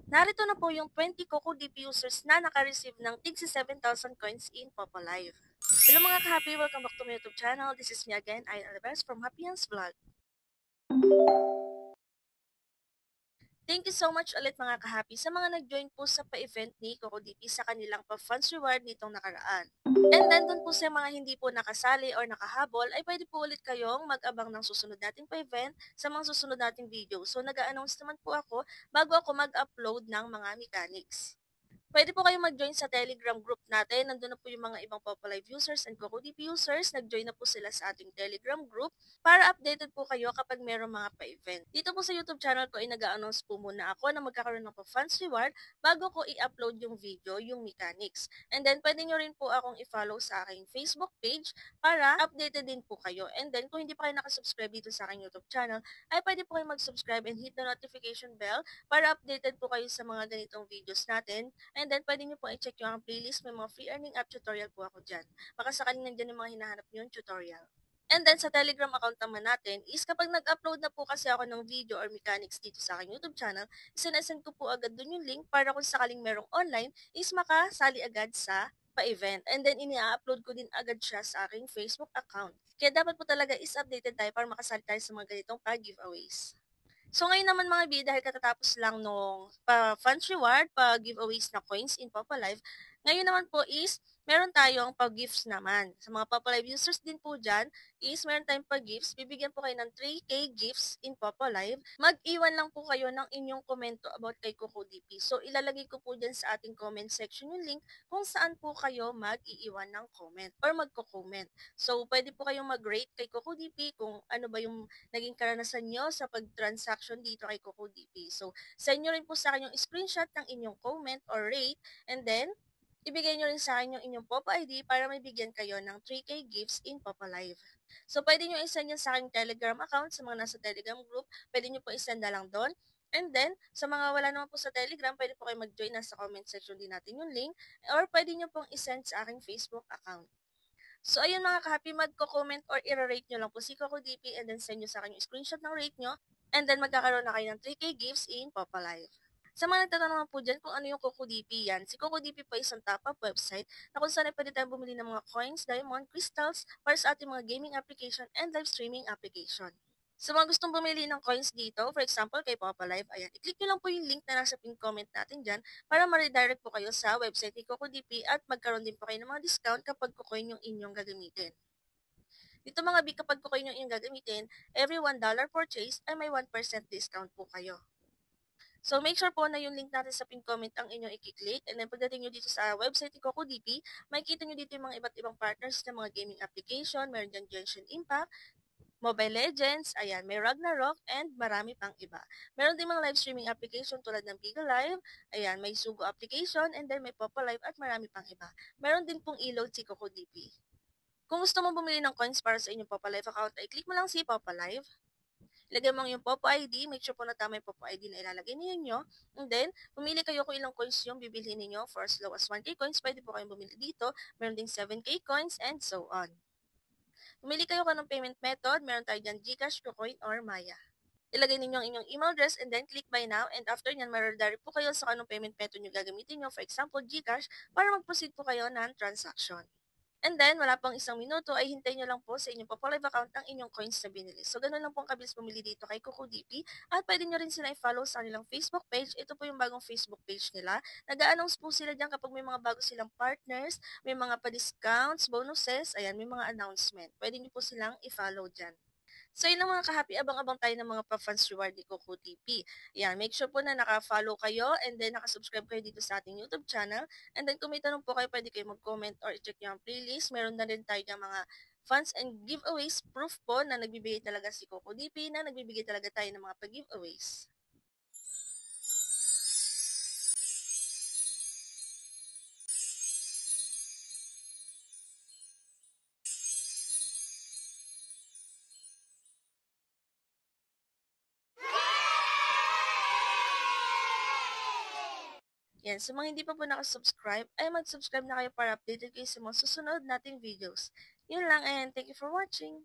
Narito na po yung 20 CocoDP users na naka-receive ng tig 7,000 coins in Popalive. Hello mga ka-happy! Welcome back to my YouTube channel. This is me again, Ayan Alvarez from Happy Vlog. Thank you so much ulit mga ka-happy sa mga nag-join po sa pa-event ni CocoDP sa kanilang pa-funds reward nitong nakaraan. And then dun po sa mga hindi po nakasali or nakahabol ay pwede po ulit kayong mag-abang ng susunod nating pa-event sa mga susunod nating video. So nag-a-announce naman po ako bago ako mag-upload ng mga mechanics. Pwede po kayong mag-join sa Telegram group natin. Nandun na po yung mga ibang Popalive users and CocoDP users. Nag-join na po sila sa ating Telegram group para updated po kayo kapag mayroong mga pa-event. Dito po sa YouTube channel ko ay nag-a-announce po muna ako na magkakaroon ng pa-funds reward bago ko i-upload yung video, yung mechanics. And then pwede nyo rin po akong i-follow sa aking Facebook page para updated din po kayo. And then kung hindi pa kayo nakasubscribe dito sa aking YouTube channel, ay pwede po kayo mag-subscribe and hit the notification bell para updated po kayo sa mga ganitong videos natin. And then, pwede nyo po i-check yung playlist. May mga free earning app tutorial po ako dyan. Baka sakaling nandyan yung mga hinahanap nyo yung tutorial. And then, sa Telegram account naman natin is kapag nag-upload na po kasi ako ng video or mechanics dito sa aking YouTube channel, isinasend ko po agad dun yung link para kung sakaling merong online is makasali agad sa pa-event. And then, ini-upload ko din agad siya sa aking Facebook account. Kaya dapat po talaga is updated tayo para makasali tayo sa mga ganitong pa-giveaways. So ngayon naman mga bi, dahil katatapos lang nung pa-funds reward, pa-giveaways na coins in Popalive, ngayon naman po is meron tayong pag-gifts naman. Sa mga Popalive users din po dyan, is meron tayong pag-gifts. Bibigyan po kayo ng 3K gifts in Popalive. Mag-iwan lang po kayo ng inyong komento about kay CocoDP. So ilalagay ko po dyan sa ating comment section yung link kung saan po kayo mag-iiwan ng comment or magko-comment. So pwede po kayong mag-rate kay CocoDP kung ano ba yung naging karanasan nyo sa pag-transaction dito kay CocoDP. So, send nyo rin po sa akin yung screenshot ng inyong comment or rate, and then, ibigay nyo rin sa akin yung inyong Popo ID para may bigyan kayo ng 3K gifts in Popalive. So, pwede nyo isend yan sa aking Telegram account, sa mga nasa Telegram group, pwede nyo po isend na lang doon. And then, sa mga wala naman po sa Telegram, pwede po kayo mag-join na sa comment section din natin yung link, or pwede nyo pong isend sa aking Facebook account. So, ayun mga ka-happy, magko-comment or i-rate nyo lang po si CocoDP and then send nyo sa akin yung screenshot ng rate nyo and then magkakaroon na kayo ng 3K gifts in Popalive. Sa mga nagtatanong po dyan kung ano yung CocoDP yan, si CocoDP po isang top-up website na kung saan ay pwede tayong bumili ng mga coins, diamond, crystals para sa ating mga gaming application and live streaming application. Sa mga gustong bumili ng coins dito, for example, kay Popalive, ayan, i-click nyo lang po yung link na nasa pin comment natin dyan para ma-redirect po kayo sa website ni CocoDP at magkaroon din po kayo ng mga discount kapag kukoin yung inyong gagamitin. Dito mga big, kapag kukoin yung inyong gagamitin, every $1 purchase ay may 1% discount po kayo. So, make sure po na yung link natin sa pin comment ang inyong i-click. And then, pagdating nyo dito sa website ni CocoDP, makikita nyo dito yung mga iba't ibang partners ng mga gaming application. Meron dyan Genshin Impact, Mobile Legends, ayan, may Ragnarok, and marami pang iba. Meron din mga live streaming application tulad ng Bigo Live, ayan, may Sugo application, and then may Popo Live at marami pang iba. Meron din pong e-load si CocoDP. Kung gusto mong bumili ng coins para sa inyong Popo Live account, ay click mo lang si Popo Live. Ilagay mo yung Popo ID, make sure po na tama yung Popo ID na ilalagay ninyo. And then, pumili kayo kung ilang coins yung bibilhin ninyo. For as low as 1K coins, pwede po kayong bumili dito. Meron ding 7K coins, and so on. Pumili kayo kung anong payment method. Meron tayo dyan GCash, Kucoin, or Maya. Ilagay ninyo ang inyong email address and then click buy now, and after nyan, ma-redirect po kayo sa anong payment method nyo gagamitin nyo. For example, GCash, para mag-proceed po kayo ng transaction. And then, wala pang isang minuto ay hintayin nyo lang po sa inyong Popolive account ang inyong coins na binili. So, ganun lang po ang kabilis pumili dito kay CocoDP. At pwede nyo rin sila i-follow sa kanilang Facebook page. Ito po yung bagong Facebook page nila. Nag-a-announce po sila dyan kapag may mga bago silang partners, may mga pa-discounts, bonuses, ayan, may mga announcement. Pwede nyo po silang i-follow dyan. So, yun lang mga ka-happy, abang-abang tayo ng mga pa-fans reward ni CocoDP. Yan, make sure po na naka-follow kayo and then naka-subscribe kayo dito sa ating YouTube channel. And then kung may tanong po kayo, pwede kayo mag-comment or i-check nyo ang playlist. Meron na rin tayo ng mga funds and giveaways proof po na nagbibigay talaga si CocoDP, na nagbibigay talaga tayo ng mga pag-giveaways. Yan, sa mga hindi pa po nakasubscribe, ay mag-subscribe na kayo para updated kayo sa mga susunod nating videos. Yun lang, and thank you for watching!